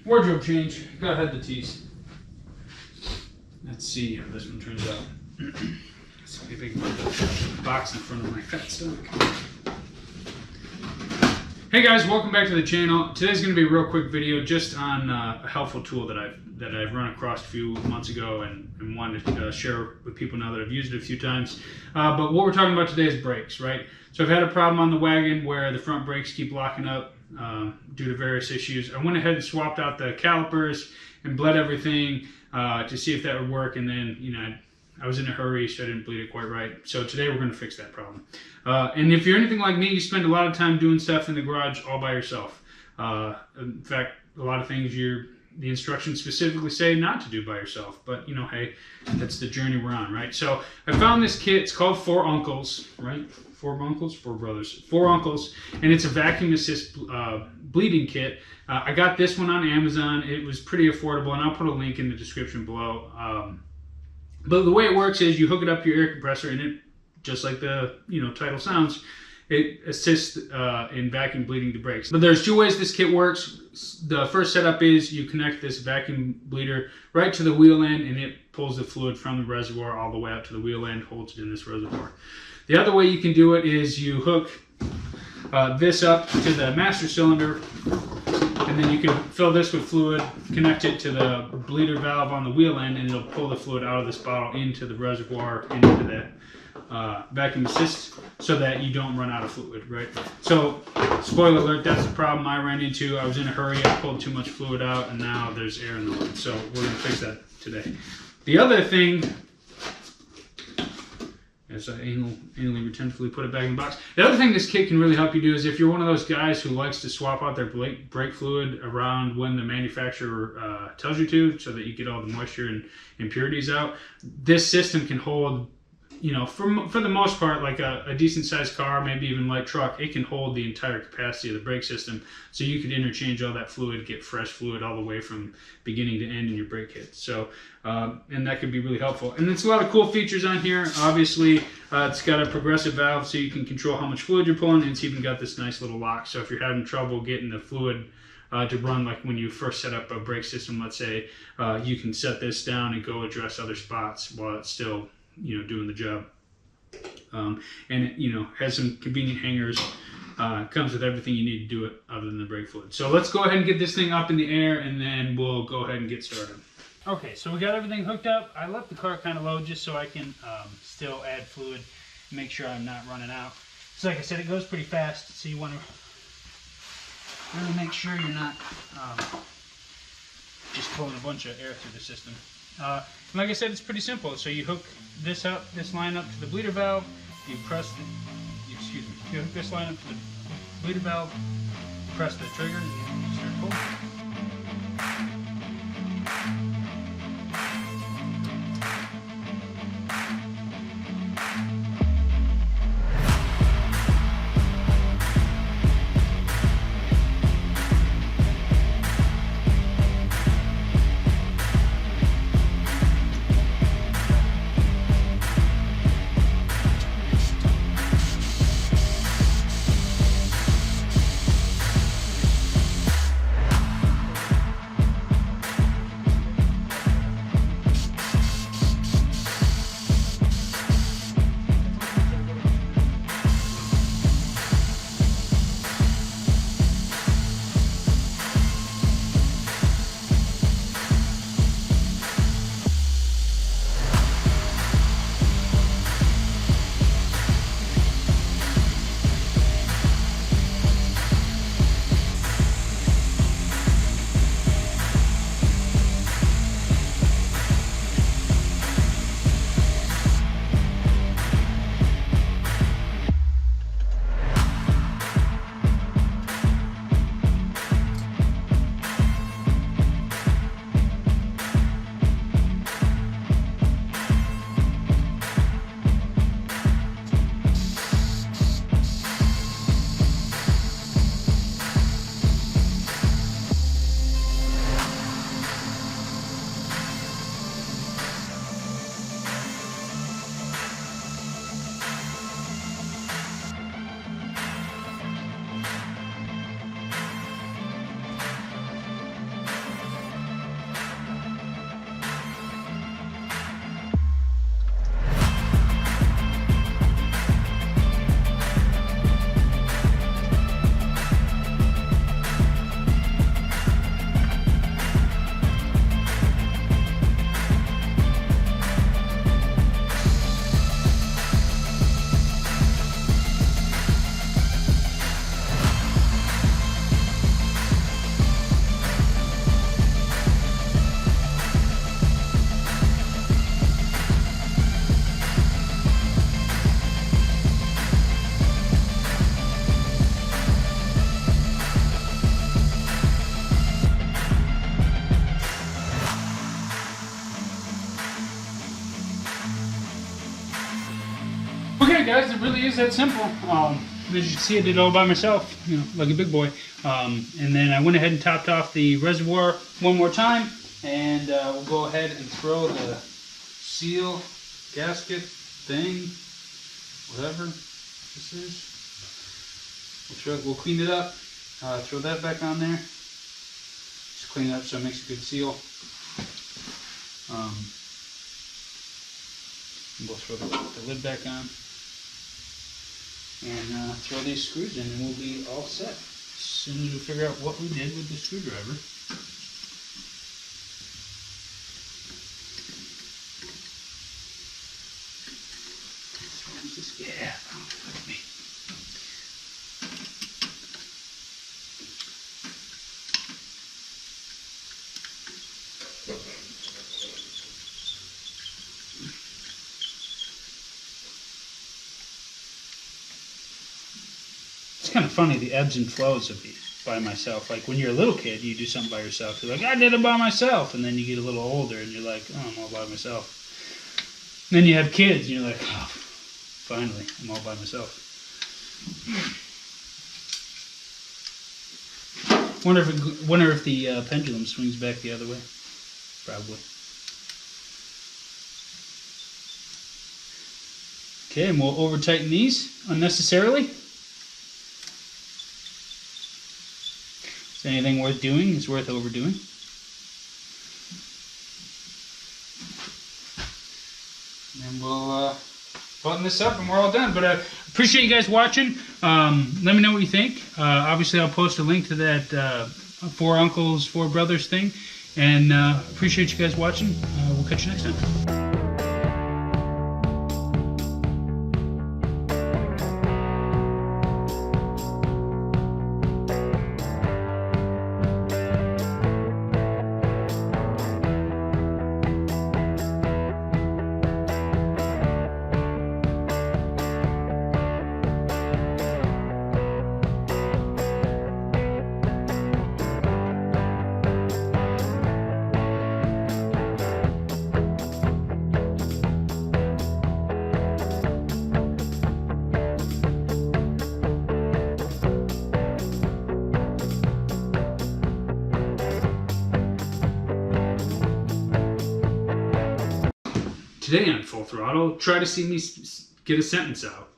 Wardrobe change. Gotta head the tees. Let's see how this one turns out. It's gonna be big about the box in front of my fat stomach. Hey guys, welcome back to the channel. Today's gonna be a real quick video just on a helpful tool that I've run across a few months ago and wanted to share with people now that I've used it a few times. But what we're talking about today is brakes, right? So I've had a problem on the wagon where the front brakes keep locking up due to various issues. I went ahead and swapped out the calipers and bled everything to see if that would work, and then, you know, I was in a hurry, so I didn't bleed it quite right. So today we're going to fix that problem. And if you're anything like me, you spend a lot of time doing stuff in the garage all by yourself. In fact, a lot of things the instructions specifically say not to do by yourself. But, you know, hey, that's the journey we're on, right? So I found this kit. It's called Four Uncles, right? Four Uncles? Four Brothers. Four Uncles. And it's a vacuum assist bleeding kit. I got this one on Amazon. It was pretty affordable, and I'll put a link in the description below. But the way it works is you hook it up to your air compressor, and it, just like the title sounds, it assists in vacuum bleeding the brakes. But there's two ways this kit works. The first setup is you connect this vacuum bleeder right to the wheel end, and it pulls the fluid from the reservoir all the way up to the wheel end, holds it in this reservoir. The other way you can do it is you hook this up to the master cylinder, and then you can fill this with fluid, connect it to the bleeder valve on the wheel end, and it'll pull the fluid out of this bottle into the reservoir, into the vacuum assist, so that you don't run out of fluid, right? So, spoiler alert, that's the problem I ran into. I was in a hurry, I pulled too much fluid out, and now there's air in the lid. So we're going to fix that today. The other thing, as I anally retentively put it back in the box. The other thing this kit can really help you do is if you're one of those guys who likes to swap out their brake fluid around when the manufacturer tells you to, so that you get all the moisture and impurities out, this system can hold, for the most part, like a decent sized car, maybe even light truck, it can hold the entire capacity of the brake system. So you could interchange all that fluid, get fresh fluid all the way from beginning to end in your brake kit. So, and that could be really helpful. And there's a lot of cool features on here. Obviously, it's got a progressive valve so you can control how much fluid you're pulling, and it's even got this nice little lock. So if you're having trouble getting the fluid to run, like when you first set up a brake system, let's say, you can set this down and go address other spots while it's still doing the job. And it, has some convenient hangers, comes with everything you need to do it other than the brake fluid. So let's go ahead and get this thing up in the air, and then we'll go ahead and get started. Okay, so we got everything hooked up. I left the car kind of low just so I can still add fluid, make sure I'm not running out. So like I said, it goes pretty fast, so you want to really make sure you're not just pulling a bunch of air through the system. Like I said, it's pretty simple. So you hook this line up to the bleeder valve, you hook this line up to the bleeder valve, press the trigger, and you start pulling. is that simple. As you can see, I did it all by myself, you know, like a big boy. And then I went ahead and topped off the reservoir one more time, and we'll go ahead and throw the seal, gasket, thing, whatever this is. We'll clean it up, throw that back on there. Just clean it up so it makes a good seal. We'll throw the lid back on and throw these screws in, and we'll be all set as soon as we figure out what we did with the screwdriver. Yeah, look at me. It's kind of funny, the ebbs and flows of these by myself. Like when you're a little kid, you do something by yourself. You're like, I did it by myself. And then you get a little older and you're like, oh, I'm all by myself. And then you have kids and you're like, oh, finally, I'm all by myself. Wonder if the pendulum swings back the other way. Probably. Okay, and we'll over tighten these unnecessarily. Is anything worth doing is worth overdoing. And we'll button this up and we're all done. But appreciate you guys watching. Let me know what you think. Obviously, I'll post a link to that 4 uncles, 4 brothers thing. And appreciate you guys watching. We'll catch you next time. Today on Full Throttle, try to see me get a sentence out.